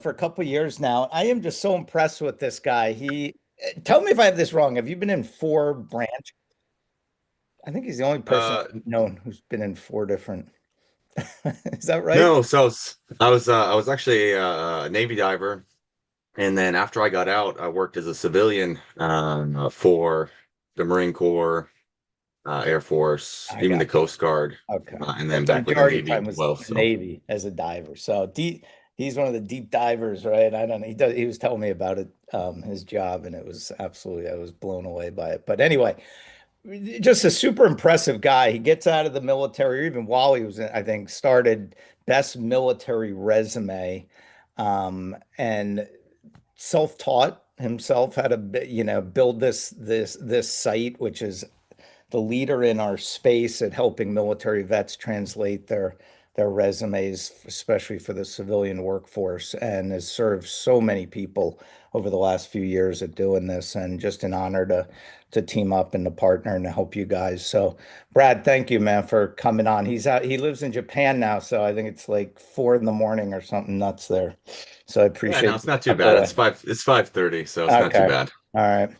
for a couple of years now. I am just so impressed with this guy. Tell me if I have this wrong. Have you been in four branch? I think he's the only person Uh, I've known who's been in four different. Is that right? no, so I was actually a Navy diver, and then after I got out, I worked as a civilian for the Marine Corps, Air Force, I even got the Coast Guard, you. Okay. and then But the back with the majority of Navy time as was well. the So Navy as a diver. So he's one of the deep divers, right? I don't know. He was telling me about it, his job, and it was absolutely, I was blown away by it. But anyway, just a super impressive guy. He gets out of the military, even while he was in, I think, started best military resume, and self-taught himself how to, build this site, which is the leader in our space at helping military vets translate their resumes, especially for the civilian workforce, and has served so many people over the last few years at doing this. And just an honor to team up and to partner and to help you guys. So, Brad, thank you, man, for coming on. He's out. He lives in Japan now, so I think it's like 4 in the morning or something nuts there. So I yeah, no, appreciate it's you not too up bad. early. It's 5:30, so it's not too Okay. bad. All right.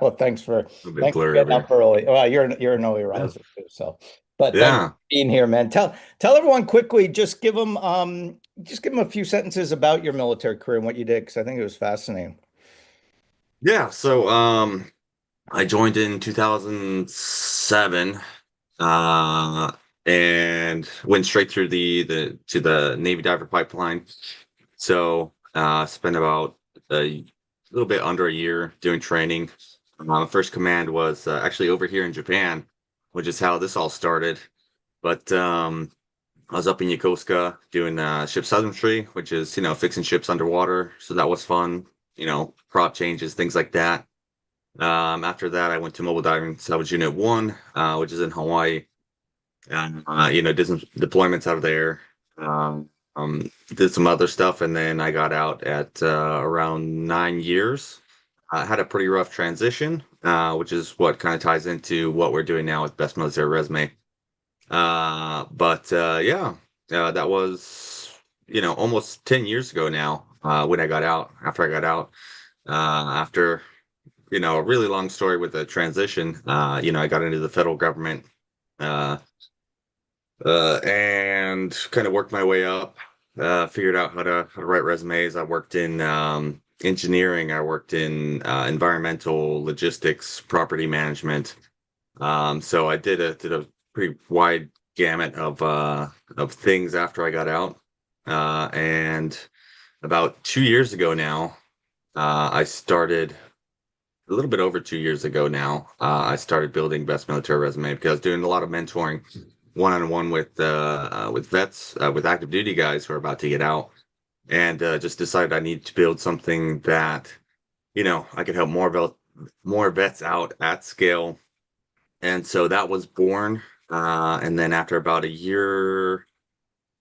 Well, A bit thanks for blurry over getting up here. early. Well, you're an early Yeah, riser too, so. But thanks for yeah, being here, man. Tell everyone quickly. Just give them a few sentences about your military career and what you did, because I think it was fascinating. yeah. So, I joined in 2007, uh, and went straight through the to the Navy diver pipeline. So, spent about a little bit under a year doing training. First command was actually over here in Japan, which is how this all started. But I was up in Yokosuka doing ship husbandry, which is fixing ships underwater. So that was fun. Prop changes, things like that. After that, I went to Mobile Diving Salvage Unit 1, which is in Hawaii, and did some deployments out of there. Um, did some other stuff, and then I got out at around 9 years. I had a pretty rough transition, which is what kind of ties into what we're doing now with Best Military Resume. But yeah, that was almost 10 years ago now when I got out. After I got out, after a really long story with the transition. I got into the federal government uh, and kind of worked my way up. Figured out how to write resumes. I worked in engineering. I worked in environmental logistics, property management. So I did a pretty wide gamut of things after I got out. And about 2 years ago now, I started a little bit over 2 years ago now, I started building Best Military Resume because I was doing a lot of mentoring one-on-one with vets, with active duty guys who are about to get out, and just decided I need to build something that I could help more vets out at scale, and so that was born. And then after about a year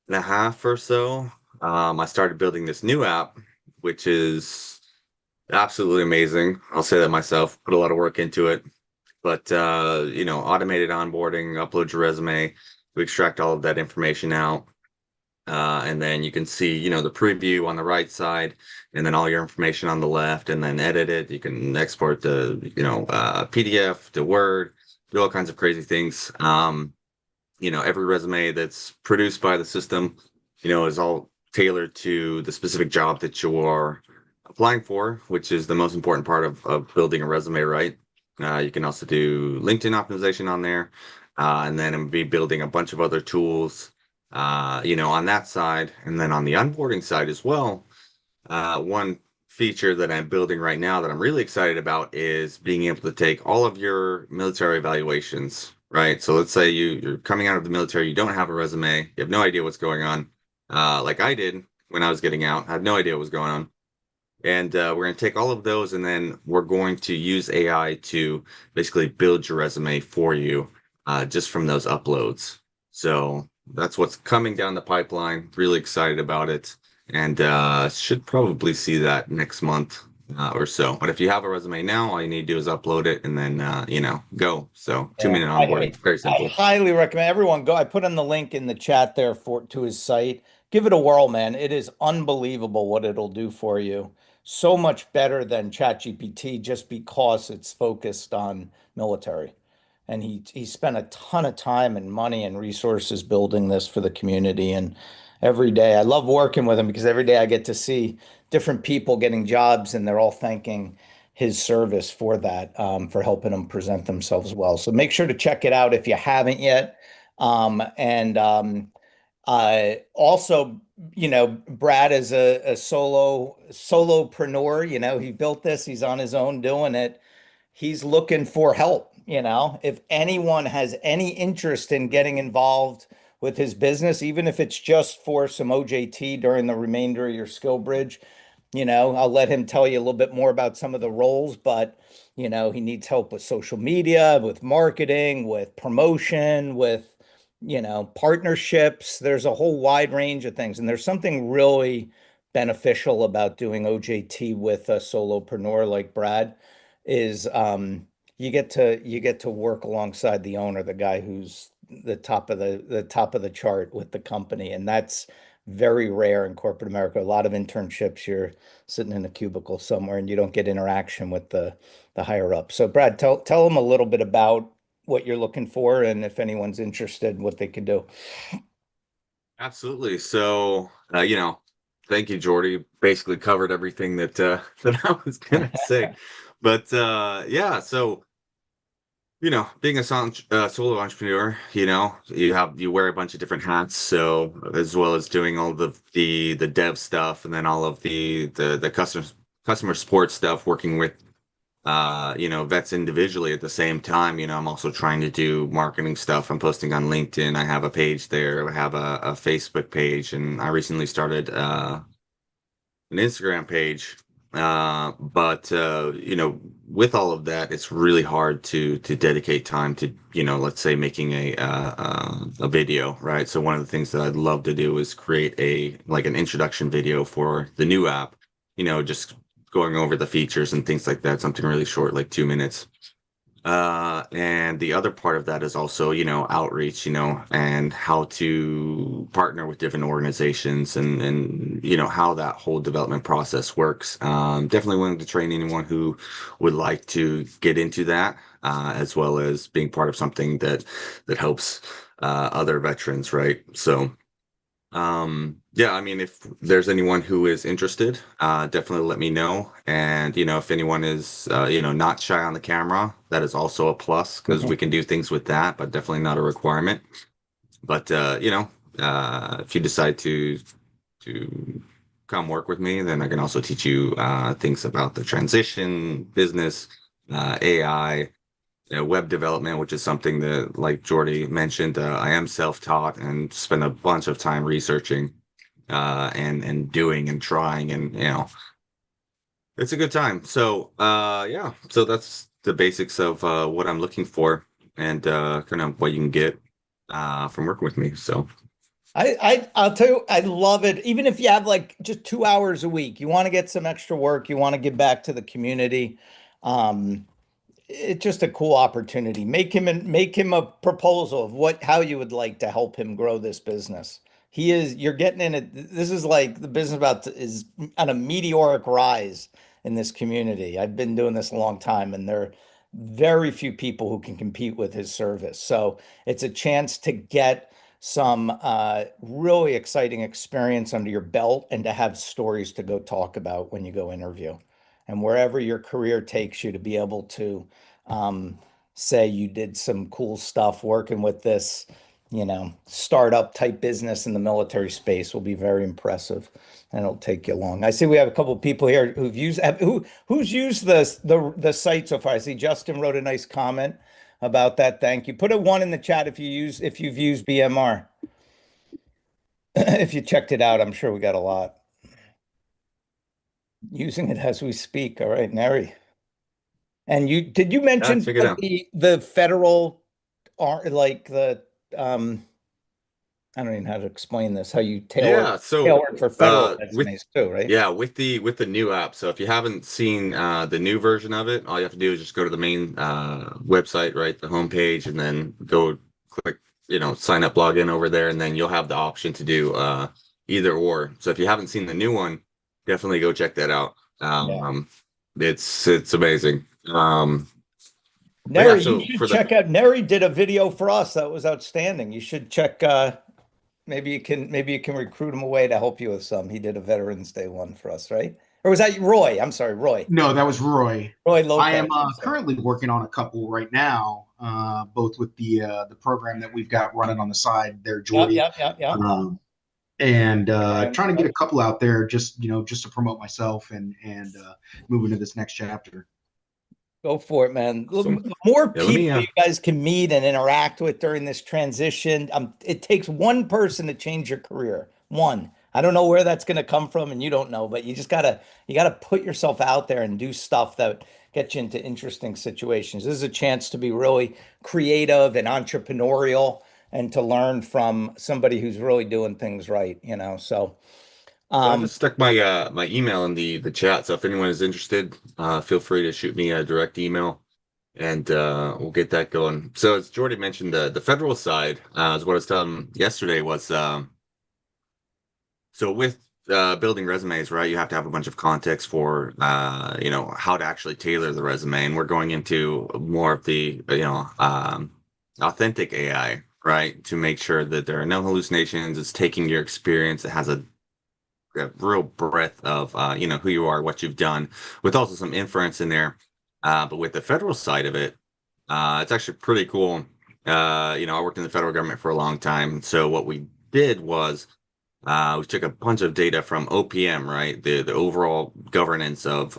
and a half or so, I started building this new app, which is absolutely amazing. I'll say that myself. Put a lot of work into it. But automated onboarding, upload your resume, we extract all of that information out. And then you can see, the preview on the right side, and then all your information on the left, and then edit it. You can export the, PDF to Word, do all kinds of crazy things. Every resume that's produced by the system, is all tailored to the specific job that you are applying for, which is the most important part of building a resume, right? You can also do LinkedIn optimization on there, and then be building a bunch of other tools, on that side. And then on the onboarding side as well, one feature that I'm building right now that I'm really excited about is being able to take all of your military evaluations, right? So let's say you're coming out of the military, you don't have a resume, you have no idea what's going on, like I did when I was getting out. I had no idea what was going on. And we're going to take all of those and then we're going to use AI to basically build your resume for you just from those uploads. So that's what's coming down the pipeline. Really excited about it. And should probably see that next month or so. But if you have a resume now, all you need to do is upload it and then, go. So Yeah, 2 minute onboarding. Very I simple. highly recommend everyone go. I put in the link in the chat there for to his site. give it a whirl, man. It is unbelievable what it'll do for you. So much better than ChatGPT just because it's focused on military. And he spent a ton of time and money and resources building this for the community. And every day I love working with him because every day I get to see different people getting jobs and they're all thanking his service for that, for helping them present themselves well. So make sure to check it out if you haven't yet. And Also, Brad is a solopreneur. He built this, he's on his own doing it. He's looking for help. If anyone has any interest in getting involved with his business, even if it's just for some OJT during the remainder of your skill bridge, I'll let him tell you a little bit more about some of the roles, but he needs help with social media, with marketing, with promotion, with partnerships. There's a whole wide range of things. And there's something really beneficial about doing OJT with a solopreneur like Brad is you get to work alongside the owner, the guy who's the top of the chart with the company. And that's very rare in corporate America. A lot of internships, you're sitting in a cubicle somewhere and you don't get interaction with the higher up. So Brad, tell them a little bit about what you're looking for and if anyone's interested, what they can do. Absolutely. So, thank you, Jordy. Basically covered everything that that I was gonna say. But yeah, so being a solo entrepreneur, you wear a bunch of different hats. So as well as doing all the dev stuff, and then all of the customer support stuff, working with vets individually at the same time. I'm also trying to do marketing stuff. I'm posting on LinkedIn. I have a page there. I have a Facebook page, and I recently started an Instagram page. But with all of that, it's really hard to dedicate time to, let's say making a video, right? So one of the things that I'd love to do is create an introduction video for the new app, just going over the features and things like that, something really short, like 2 minutes. And the other part of that is also, outreach, and how to partner with different organizations and how that whole development process works. Definitely willing to train anyone who would like to get into that, as well as being part of something that helps other veterans, right? So yeah, I mean, if there's anyone who is interested, definitely let me know. And, if anyone is, not shy on the camera, that is also a plus because we can do things with that, but definitely not a requirement. But, if you decide to come work with me, then I can also teach you things about the transition, business, AI, web development, which is something that, like Jordy mentioned, I am self-taught and spend a bunch of time researching and doing and trying, and it's a good time. So yeah, so that's the basics of what I'm looking for and kind of what you can get from working with me. So I'll tell you, I love it. Even if you have like just 2 hours a week, you want to get some extra work, you want to give back to the community. Um, it's just a cool opportunity. Make him a proposal of how you would like to help him grow this business. You're getting in it. This is like the business is on a meteoric rise in this community. I've been doing this a long time, and there are very few people who can compete with his service. So it's a chance to get some really exciting experience under your belt and to have stories to go talk about when you go interview. And wherever your career takes you, to be able to um, say you did some cool stuff working with this, startup type business in the military space will be very impressive, and it'll take you long. I see we have a couple of people here who's used the site so far. I see Justin wrote a nice comment about that. Thank you. Put a one in the chat if you've used BMR. If you checked it out, I'm sure we got a lot using it as we speak. All right, Neri. And did you yeah, mention check it out. the federal are like the um I don't even know how to explain this, how you Yeah, so tailor it for federal with resumes too, right? yeah, with the new app. So if you haven't seen the new version of it, all you have to do is just go to the main website, right, the homepage, and then go click, sign up, log in over there, and then you'll have the option to do either or. So if you haven't seen the new one, definitely go check that out. Yeah. It's amazing. But yeah, Neri, you so should for the check out. Neri did a video for us that was outstanding. You should check. Maybe you can recruit him away to help you with some. He did a Veterans Day one for us, right? Or was that Roy? I'm sorry, Roy. No, that was Roy. Roy I am Lopez. I'm sorry. currently working on a couple right now, both with the program that we've got running on the side there, Yep, Jordy, yep, yep, yep. um, and Programs. trying to get Yep. a couple out there, just to promote myself and move into this next chapter. Go for it, man. Look, awesome. the more Yeah, let me people you guys can meet and interact with during this transition, it takes one person to change your career. One. I don't know where that's going to come from, and you don't know, but you gotta put yourself out there and do stuff that gets you into interesting situations. This is a chance to be really creative and entrepreneurial and to learn from somebody who's really doing things right, you know. So, Yeah, I um, just stuck my my email in the chat. So if anyone is interested, feel free to shoot me a direct email and we'll get that going. So as Jordy mentioned, the federal side, is what I was telling him yesterday was so with building resumes, right, you have to have a bunch of context for how to actually tailor the resume. And we're going into more of the authentic AI, right? To make sure that there are no hallucinations, it's taking your experience, it has a real breadth of who you are, what you've done, with also some inference in there. But with the federal side of it, it's actually pretty cool. I worked in the federal government for a long time, so what we did was we took a bunch of data from OPM, right? The overall governance of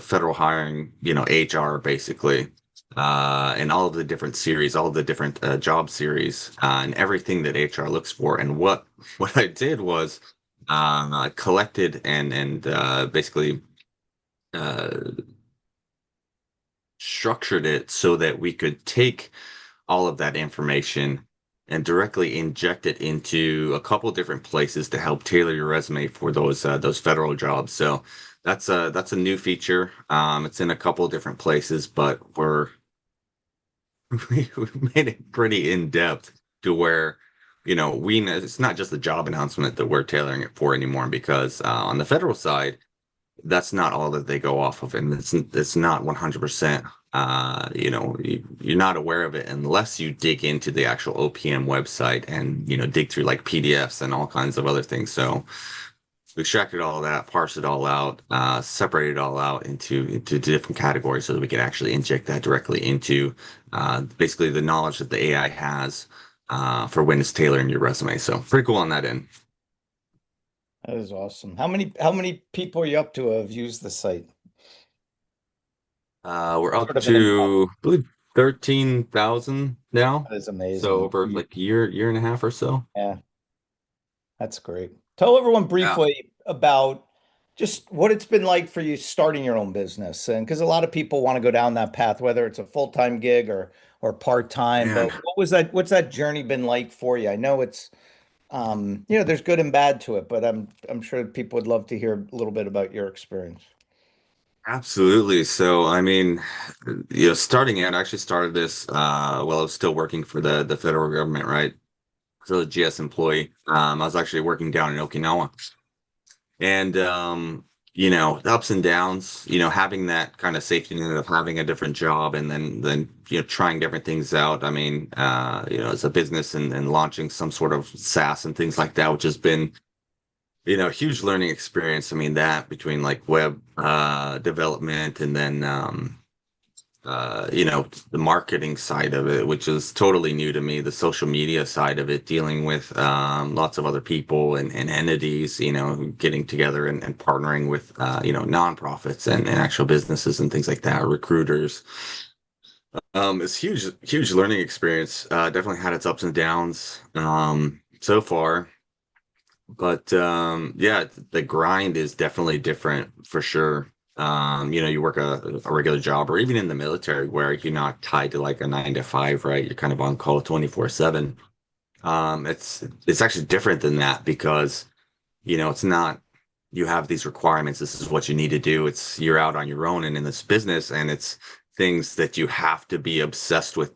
federal hiring, HR basically, and all of the different series, all of the different job series, and everything that HR looks for. And what I did was I collected and basically uh, structured it so that we could take all of that information and directly inject it into a couple different places to help tailor your resume for those federal jobs. So that's a new feature. It's in a couple different places, but we made it pretty in depth to where we know it's not just the job announcement that we're tailoring it for anymore because on the federal side that's not all that they go off of, and it's not 100%. You're not aware of it unless you dig into the actual OPM website and dig through like PDFs and all kinds of other things. So we extracted all of that, parsed it all out, separated it all out into different categories so that we could actually inject that directly into basically the knowledge that the AI has for when it's tailoring your resume. So pretty cool on that end. that is awesome. How many people are you up to have used the site? We're up Sort of an impact. to, I believe, 13,000 now. That is So amazing. over like a year and a half or so. Yeah, that's great. Tell everyone Yeah. briefly about just what it's been like for you starting your own business. And because a lot of people want to go down that path, whether it's a full-time gig or part-time, but Man, what's that journey been like for you? I know it's there's good and bad to it, but I'm sure people would love to hear a little bit about your experience. absolutely. So, I mean, starting out, I actually started this while I was still working for the federal government, right? So a GS employee. I was actually working down in Okinawa. And the ups and downs, having that kind of safety net of having a different job and then trying different things out. I mean, as a business and launching some sort of SaaS and things like that, which has been, huge learning experience. I mean, that between like web development and then the marketing side of it, which is totally new to me, the social media side of it, dealing with lots of other people and entities, getting together and partnering with, nonprofits and actual businesses and things like that, recruiters. It's huge, huge learning experience. Definitely had its ups and downs so far. But yeah, the grind is definitely different for sure. You work a regular job or even in the military where you're not tied to like a 9 to 5, right? You're kind of on call 24/7. It's actually different than that because, it's not you have these requirements, this is what you need to do. It's you're out on your own and in this business and it's things that you have to be obsessed with,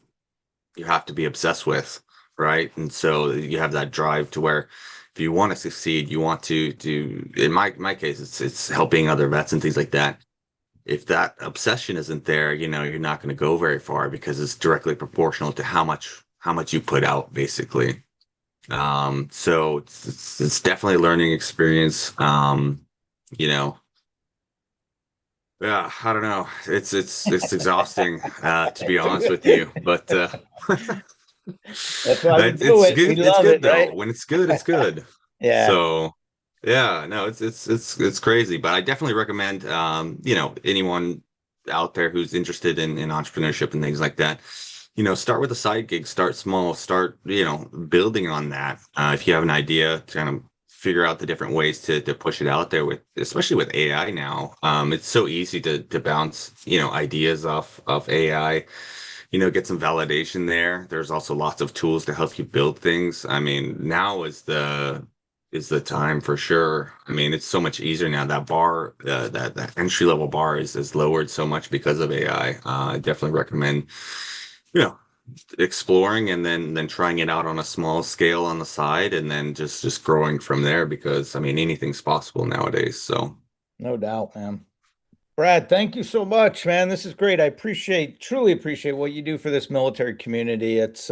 right? And so you have that drive to where if you want to succeed, you want to do, in my case, it's helping other vets and things like that. If that obsession isn't there, you're not going to go very far because it's directly proportional to how much you put out, basically. So it's definitely a learning experience. You know, yeah, I don't know. It's exhausting, to be honest with you, but That's why we do it's it. We good. It's love good it, though. right? When it's good, it's good. Yeah. So yeah, no, it's crazy, but I definitely recommend anyone out there who's interested in entrepreneurship and things like that. Start with a side gig, start small, start building on that. If you have an idea, to kind of figure out the different ways to push it out there with, especially with AI now. It's so easy to bounce ideas off of AI, get some validation there. There's also lots of tools to help you build things. I mean, now is the time for sure. I mean, it's so much easier now. That bar, that entry level bar is lowered so much because of AI. I definitely recommend, you know, exploring and then trying it out on a small scale on the side, and then just growing from there. Because I mean, anything's possible nowadays. So No doubt, man. Brad, thank you so much, man. This is great. I truly appreciate what you do for this military community. It's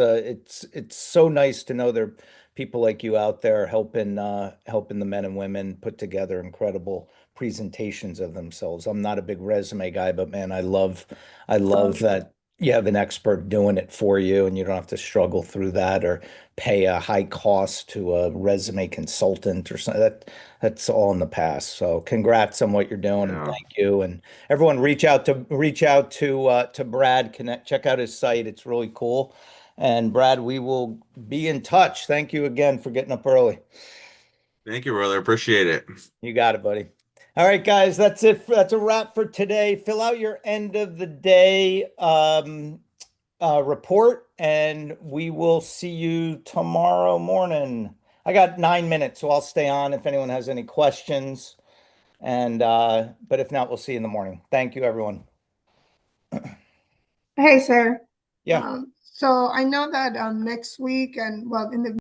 so nice to know there are people like you out there helping the men and women put together incredible presentations of themselves. I'm not a big resume guy, but man, I love that you have an expert doing it for you and you don't have to struggle through that or pay a high cost to a resume consultant or something. That's all in the past. So congrats on what you're doing and yeah, thank you. And everyone reach out to Brad, check out his site. It's really cool. And Brad, we will be in touch. Thank you again for getting up early. thank you, brother. Appreciate it. You got it, buddy. All right, guys, that's it. That's a wrap for today. Fill out your end of the day report, and we will see you tomorrow morning. I got 9 minutes, so I'll stay on if anyone has any questions. And but if not, we'll see you in the morning. Thank you, everyone. Hey, sir. Yeah. So I know that next week and well, in the